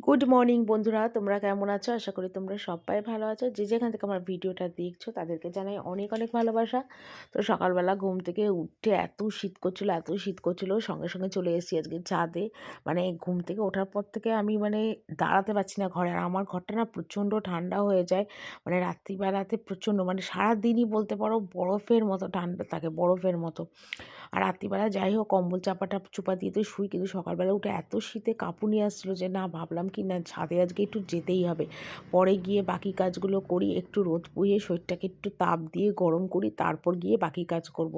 Good morning বন্ধুরা, তোমরা কেমন আছো? আশা করি তোমরা সবাই ভালো আছো। যে যেখান থেকে আমার ভিডিওটা দেখছো তাদেরকে জানাই অনেক অনেক ভালোবাসা। তো সকালবেলা ঘুম থেকে উঠে এত শীত করছিল, সঙ্গে সঙ্গে চলে এসেছি আজকে ছাদে। মানে ঘুম থেকে ওঠার পর থেকে আমি দাঁড়াতে পারছি না ঘরে। আর আমার ঘরটা না প্রচণ্ড ঠান্ডা হয়ে যায়। রাত্রিবেলাতে প্রচণ্ড, সারাদিনই বলতে পারো বরফের মতো ঠান্ডা থাকে, বরফের মতো। আর রাত্রিবেলা যাই হোক কম্বল চুপা দিয়ে তো শুই, কিন্তু সকালবেলা উঠে এত শীতে কাঁপুনি আসছিলো যে না, ভাবলাম কি না ছাদে আজকে একটু যেতেই হবে। পরে গিয়ে বাকি কাজগুলো করি, একটু রোদ পুড়িয়ে শরীরটাকে একটু তাপ দিয়ে গরম করি, তারপর গিয়ে বাকি কাজ করব।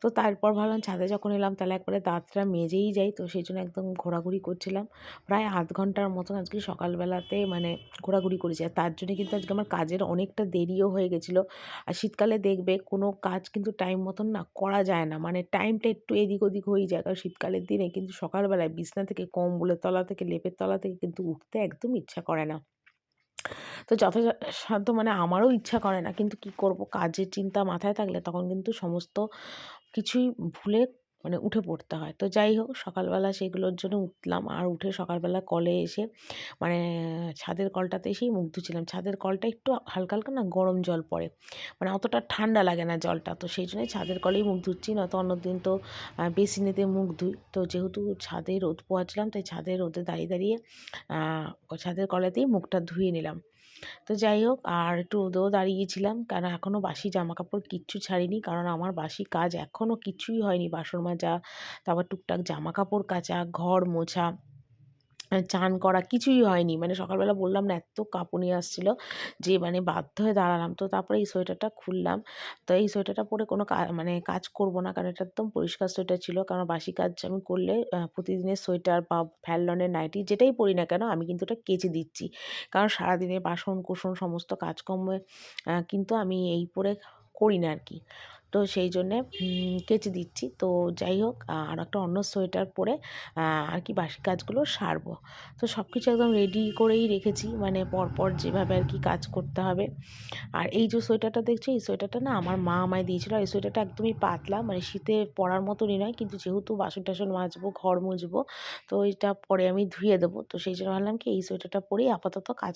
তো তারপর ভাবলাম ছাদে যখন এলাম তাহলে একবারে দাঁতটা মেজেই যাই। তো সেই জন্য একদম ঘোরাঘুরি করছিলাম প্রায় আধ ঘন্টার মতন আজকে সকালবেলাতে, ঘোরাঘুরি করেছি। আর তার জন্য কিন্তু আজকে আমার কাজের অনেকটা দেরিও হয়ে গেছিলো। আর শীতকালে দেখবে কোনো কাজ কিন্তু টাইম মতন না করা যায় না, টাইমটা একটু এদিক ওদিক হয়ে যায়। কারণ শীতকালের দিনে কিন্তু সকালবেলায় বিছনা থেকে, কম্বলের তলা থেকে, লেপের তলা থেকে কিন্তু উঠতে একদম ইচ্ছা করে না। তো যথাসাধ্য আমারও ইচ্ছা করে না, কিন্তু কি করব, কাজের চিন্তা মাথায় থাকলে তখন কিন্তু সমস্ত কিছুই ভুলে উঠে পড়তে হয়। তো যাই হোক সকালবেলা সেগুলোর জন্য উঠলাম। আর উঠে সকালবেলা কলে এসে মানে ছাদের কলটাতে এসেই মুখ ধুচ্ছিলাম। ছাদের কলটা একটু হালকা হালকা না গরম জল পড়ে, অতটা ঠান্ডা লাগে না জলটা। তো সেই জন্যই ছাদের কলেই মুখ ধুচ্ছি, নয়তো অন্যদিন তো বেসিনেতে মুখ ধুই। তো যেহেতু ছাদে রোদ পোয়াচ্ছিলাম তাই ছাদের রোদে দাঁড়িয়ে দাঁড়িয়ে ছাদের কলেতেই মুখটা ধুয়ে নিলাম। তো যাই হোক আর একটু রোদেও দাঁড়িয়েছিলাম, কারণ এখনও বাসি জামাকাপড় কিচ্ছু ছাড়িনি। কারণ আমার বাসি কাজ এখনও কিছুই হয়নি। বাসন মাজা, তারপর টুকটাক জামাকাপড় কাচা, ঘর মোছা, চান করা কিছুই হয়নি। সকালবেলা বললাম না এত কাঁপুনি আসছিল যে বাধ্য হয়ে দাঁড়ালাম। তো তারপরে এই সোয়েটারটা খুললাম। তো এই সোয়েটারটা পরে কোনো কাজ করব না, কারণ এটা একদম পরিষ্কার সোয়েটার ছিল। কারণ বাসি কাজ আমি করলে প্রতিদিনের সোয়েটার বা ফ্যাললনের নাইটি যেটাই পরি না কেন আমি কিন্তু ওটা কেচে দিচ্ছি। কারণ সারাদিনের বাসন-কোসন সমস্ত কাজকর্মে কিন্তু আমি এই পরে করি না আরকি। তো সেই জন্যে কেচে দিচ্ছি। তো যাই হোক আর একটা অন্য সোয়েটার পরে আর কি বাসি কাজগুলো সারবো। তো সব কিছু একদম রেডি করেই রেখেছি, পরপর যেভাবে আর কি কাজ করতে হবে। আর এই যে সোয়েটারটা দেখছো, এই সোয়েটারটা না আমার মা আমায় দিয়েছিল। আর এই সোয়েটারটা একদমই পাতলা, শীতে পরার মতনই নয়, কিন্তু যেহেতু বাসন-টাসন মাজবো, ঘর মুছবো, তো এটা পরে আমি ধুয়ে দেবো। তো সেই জন্য ভাবলাম কি এই সোয়েটারটা পরেই আপাতত কাজ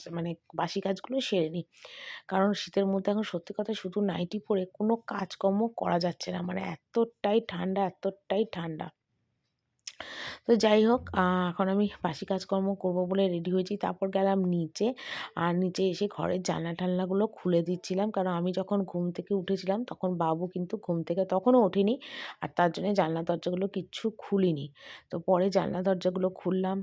বাসি কাজগুলো সেরে নিই। কারণ শীতের মধ্যে এখন সত্যি কথা শুধু নাইটি পরে কোনো কাজকর্ম করা যাচ্ছে না। এতটাই ঠান্ডা, এতটাই ঠান্ডা। তো যাই হোক এখন আমি বাসি কাজকর্ম করব বলে রেডি হয়েছি। তারপর গেলাম নিচে। আর নিচে এসে ঘরের জানলা-টালনাগুলো খুলে দিচ্ছিলাম। কারণ আমি যখন ঘুম থেকে উঠেছিলাম তখন বাবু কিন্তু ঘুম থেকে তখনও ওঠেনি। আর তার জন্যে জানলা দরজাগুলো কিচ্ছু খুলিনি। তো পরে জানলা দরজাগুলো খুললাম।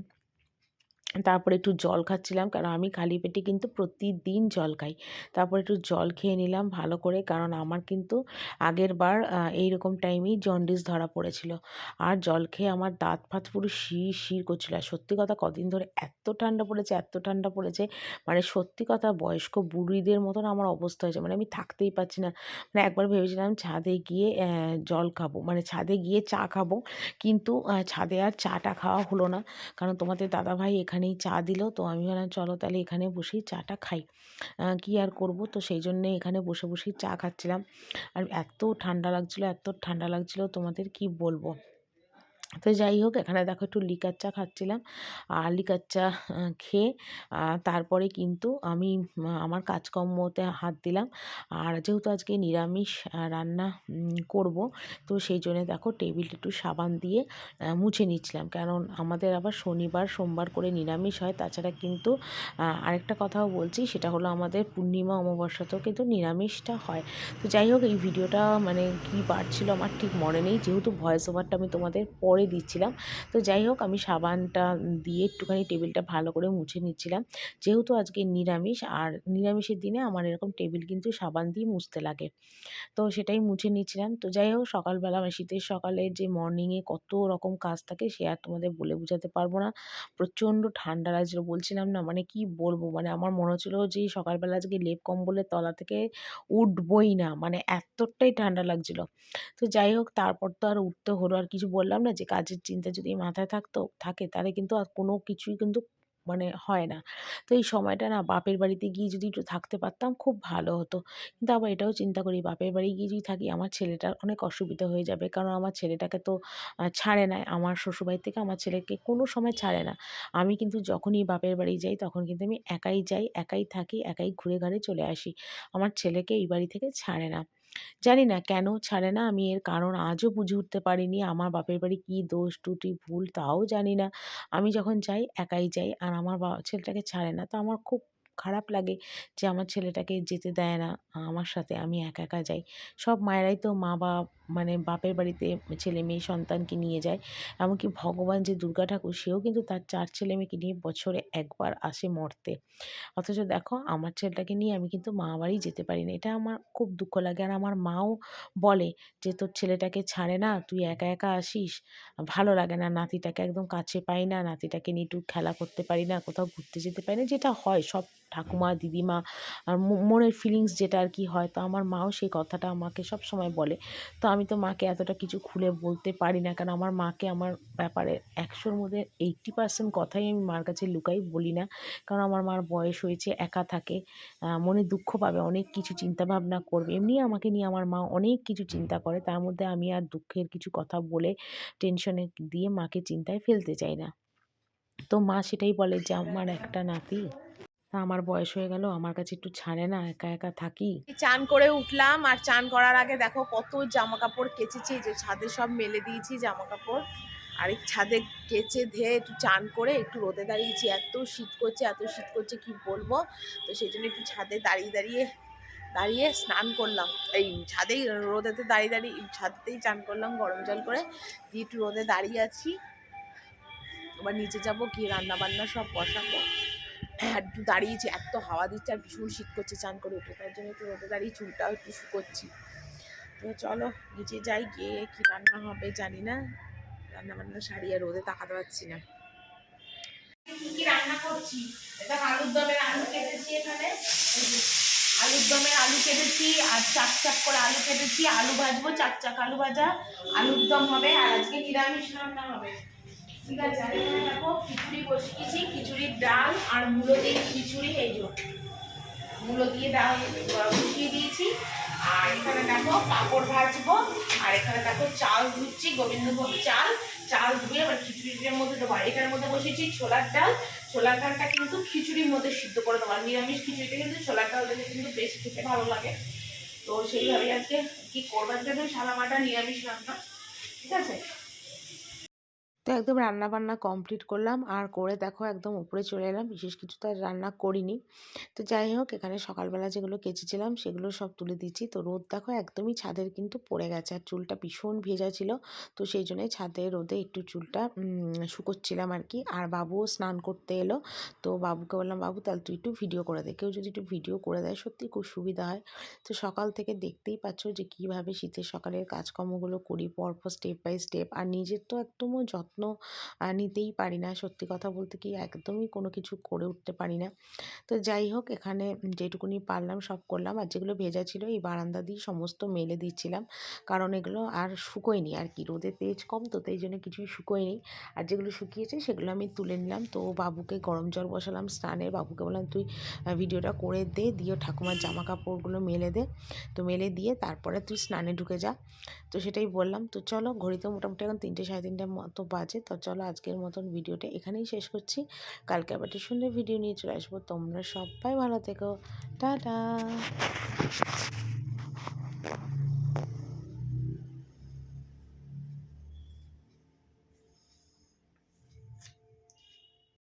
তারপরে একটু জল খাচ্ছিলাম, কারণ আমি খালি পেটে কিন্তু প্রতিদিন জল খাই। তারপর একটু জল খেয়ে নিলাম ভালো করে, কারণ আমার কিন্তু আগেরবার এইরকম টাইমেই জন্ডিস ধরা পড়েছিল। আর জল খেয়ে আমার দাঁত ফাত পুরো শিরশির করছিল। আর সত্যি কথা কদিন ধরে এত ঠান্ডা পড়েছে, এত ঠান্ডা পড়েছে, সত্যি কথা বয়স্ক বুড়িদের মতন আমার অবস্থা হয়েছে। আমি থাকতেই পারছি না। একবার ভেবেছিলাম ছাদে গিয়ে জল খাবো, ছাদে গিয়ে চা খাবো, কিন্তু ছাদে আর চাটা খাওয়া হলো না। কারণ তোমাদের দাদাভাই এখানেই চা দিল। তো আমি বললাম চলো তাহলে এখানে বসেই চাটা খাই। কী আর করব, তো সেই জন্যে এখানে বসে বসেই চা খাচ্ছিলাম। আর এত ঠান্ডা লাগছিলো, এত ঠান্ডা লাগছিলো তোমাদের কি বলবো। তো যাই হোক এখানে দেখো একটু লিকার চা খাচ্ছিলাম। আর লিকার চা খেয়ে তারপরে কিন্তু আমি আমার কাজকর্মতে হাত দিলাম। আর যেহেতু আজকে নিরামিষ রান্না করব, তো সেই জন্যে দেখো টেবিলটা একটু সাবান দিয়ে মুছে নিচ্ছিলাম। কারণ আমাদের আবার শনিবার সোমবার করে নিরামিষ হয়। তাছাড়া কিন্তু আরেকটা কথাও বলছি, সেটা হলো আমাদের পূর্ণিমা অমাবস্যাতেও কিন্তু নিরামিষটা হয়। তো যাই হোক এই ভিডিওটা কী বার ছিল আমার ঠিক মনে নেই, যেহেতু ভয়েস ওভারটা আমি তোমাদের পরে দিচ্ছিলাম। তো যাই হোক আমি সাবানটা দিয়ে একটুখানি টেবিলটা ভালো করে মুছে নিচ্ছিলাম। যেহেতু আজকে নিরামিষ, আর নিরামিষের দিনে আমার এরকম টেবিল কিন্তু সাবান দিয়ে মুছতে লাগে। তো সেটাই মুছে নিচ্ছিলাম। তো যাই হোক সকালবেলা শীতের সকালে যে মর্নিংয়ে কত রকম কাজ থাকে সে আর তোমাদের বলে বোঝাতে পারবো না। প্রচণ্ড ঠান্ডা লাগছিলো, বলছিলাম না কি বলবো, আমার মনে হচ্ছিল যে সকালবেলা আজকে লেপ কম্বলের তলা থেকে উঠবই না, এতটাই ঠান্ডা লাগছিলো। তো যাই হোক তারপর তো আর উঠতে হলো। আর কিছু বললাম না যে কাজের চিন্তা যদি মাথায় থাকে তাহলে কিন্তু আর কোনো কিছুই কিন্তু মানে হয় না। তো এই সময়টা না বাপের বাড়িতে গিয়ে যদি একটু থাকতে পারতাম খুব ভালো হতো। কিন্তু আবার এটাও চিন্তা করি বাপের বাড়ি গিয়ে যদি থাকি আমার ছেলেটার অনেক অসুবিধা হয়ে যাবে। কারণ আমার ছেলেটাকে তো ছাড়ে না। আমার শ্বশুরবাড়ি থেকে আমার ছেলেকে কোনো সময় ছাড়ে না। আমি কিন্তু যখনই বাপের বাড়ি যাই তখন কিন্তু আমি একাই যাই, একাই থাকি, একাই ঘুরে ঘারে চলে আসি। আমার ছেলেকে এই বাড়ি থেকে ছাড়ে না। জানি না কেন ছাড়ে না, আমি এর কারণ আজও বুঝে উঠতে পারিনি। আমার বাপের বাড়ি কী দোষ ত্রুটি ভুল তাও জানি না। আমি যখন যাই একাই যাই আর আমার ছেলেটাকে ছাড়ে না। তো আমার খুব খারাপ লাগে যে আমার ছেলেটাকে যেতে দেয় না আমার সাথে। আমি একা, একা যাই। সব মায়েরাই তো মানে বাপের বাড়িতে ছেলে মেয়ে সন্তানকে নিয়ে যায়। এমনকি ভগবান যে দুর্গা ঠাকুর সেও কিন্তু তার ৪ ছেলে মেয়েকে নিয়ে বছরে একবার আসে মর্তে। অথচ দেখো আমার ছেলেটাকে নিয়ে আমি কিন্তু মামাবাড়ি যেতে পারি না। এটা আমার খুব দুঃখ লাগে। আর আমার মাও বলে যে, "তোর ছেলেটাকে ছাড়ে না, তুই একা, একা আসিস। ভালো লাগে না, নাতিটাকে একদম কাছে পাই না, নাতিটাকে নিয়ে একটু খেলা করতে পারি না, কোথাও ঘুরতে যেতে পারি না।" যেটা হয় সব ঠাকুমা, দিদিমা আর মনের ফিলিংস যেটা আর কি হয়। তো আমার মাও সেই কথাটা আমাকে সবসময় বলে। তো আমি তো মাকে এতটা কিছু খুলে বলতে পারি না। কারণ আমার মাকে আমার ব্যাপারে ১০০ র মধ্যে 80% কথাই আমি মার কাছে লুকাই, বলি না। কারণ আমার মার বয়স হয়েছে, একা থাকে, মনে দুঃখ পাবে, অনেক কিছু চিন্তাভাবনা করবে। এমনি আমাকে নিয়ে আমার মা অনেক কিছু চিন্তা করে। তার মধ্যে আমি আর দুঃখের কিছু কথা বলে টেনশনে দিয়ে মাকে চিন্তায় ফেলতে চাই না। তো মা সেটাই বলে যে, "আমার একটা নাতি, তা আমার বয়স হয়ে গেল, আমার কাছে একটু ছাড়ে না, একা, একা থাকি।" চান করে উঠলাম আর চান করার আগে দেখো কত জামাকাপড় কেচেছি, যে ছাদে সব মেলে দিয়েছি জামাকাপড়। আর এই ছাদে কেচে ধেয়ে একটু চান করে একটু রোদে দাঁড়িয়েছি। এত শীত করছে, এত শীত করছে কি বলবো। তো সেই জন্য একটু ছাদে দাঁড়িয়ে স্নান করলাম। এই ছাদেই রোদেতে দাঁড়িয়ে ছাদেতেই চান করলাম গরম জল করে দিয়ে একটু রোদে দাঁড়িয়ে আছি। এবার নিচে যাবো, গিয়ে রান্না বান্না সব বসাবো। আর একটু দাঁড়িয়েছি, এত হাওয়া দিচ্ছে আর ভীষণ শীত করছে চান করে উঠে, তার জন্য একটু রোদে দাঁড়িয়ে চুলটাও একটু শুকোচ্ছি। তো চলো নিচে যাই, গিয়ে কি রান্না হবে জানি না, রান্না বান্না সারিয়ে রোদে তাকাতে পারছি না। কি রান্না করছি, এটা আলুর দমের আলু কেটেছি, এখানে আলুর দমের আলু কেটেছি আর চাক চাক করে আলু কেটেছি, আলু ভাজবো, চাক চাক আলু ভাজা, আলুর দম হবে। আর আজকে নিরামিষ রান্না হবে। ঠিক আছে, আর এখানে দেখো খিচুড়ি বসিয়েছি, খিচুড়ির ডাল আর মূলো দিয়ে খিচুড়ি, এই যে মূলো দিয়ে ডাল বসিয়ে দিয়েছি। আর এখানে দেখো পাঁপড় ভাজবো। আর এখানে দেখো চাল ধুচ্ছি, গোবিন্দভোগ চাল, চাল ধুয়ে এবার খিচুড়ির মধ্যে দেবো। আর এখানের মধ্যে বসিয়েছি ছোলার ডাল, ছোলার ডালটা কিন্তু খিচুড়ির মধ্যে সিদ্ধ করে দেবো। নিরামিষ খিচুড়িতে কিন্তু ছোলার ডাল দিলে কিন্তু বেশ খেতে ভালো লাগে। তো সেইভাবেই আজকে কি করবার জন্য সাদামাটা নিরামিষ রান্না। ঠিক আছে, তো একদম রান্নাবান্না কমপ্লিট করলাম আর করে দেখো একদম উপরে চলে এলাম। বিশেষ কিছু তো আর রান্না করিনি। তো যাই হোক, এখানে সকালবেলা যেগুলো কেচেছিলাম সেগুলো সব তুলে দিচ্ছি। তো রোদ দেখো একদমই ছাদের কিন্তু পড়ে গেছে আর চুলটা ভীষণ ভেজা ছিল। তো সেই জন্যই ছাদে রোদে একটু চুলটা শুকোচ্ছিলাম আর কি। আর বাবুও স্নান করতে এলো। তো বাবুকে বললাম, বাবু তাহলে তুই একটু ভিডিও করে দে। কেউ যদি একটু ভিডিও করে দেয় সত্যি খুব সুবিধা হয়। তো সকাল থেকে দেখতেই পাচ্ছ যে কীভাবে শীতের সকালের কাজকর্মগুলো করি পরপর স্টেপ বাই স্টেপ। আর নিজের তো একদমও যত্ন নিতেই পারি না। সত্যি কথা বলতে কি একদমই কোনো কিছু করে উঠতে পারি না। তো যাই হোক, এখানে যেটুকুনি পারলাম সব করলাম। আর যেগুলো ভেজা ছিল এই বারান্দা দিয়ে সমস্ত মেলে দিচ্ছিলাম। কারণ এগুলো আর শুকোয়নি আর কি, রোদের তেজ কম তো এই জন্য কিছুই শুকোয়নি। আর যেগুলো শুকিয়েছে সেগুলো আমি তুলে নিলাম। তো বাবুকে গরম জল বসালাম স্নানের। বাবুকে বললাম, তুই ভিডিওটা করে দে, দিয়ে ঠাকুমার জামা কাপড়গুলো মেলে দে। তো মেলে দিয়ে তারপরে তুই স্নানে ঢুকে যা। তো সেটাই বললাম। তো চলো, ঘড়িতে মোটামুটি এখন ৩টে সাড়ে ৩টের মতো বাজে। তো চলো আজকের মতন ভিডিওটা এখানেই শেষ করছি। কালকে আবার একটা সুন্দর ভিডিও নিয়ে চলে আসবো। তোমরা সবাই ভালো থেকো। টাটা।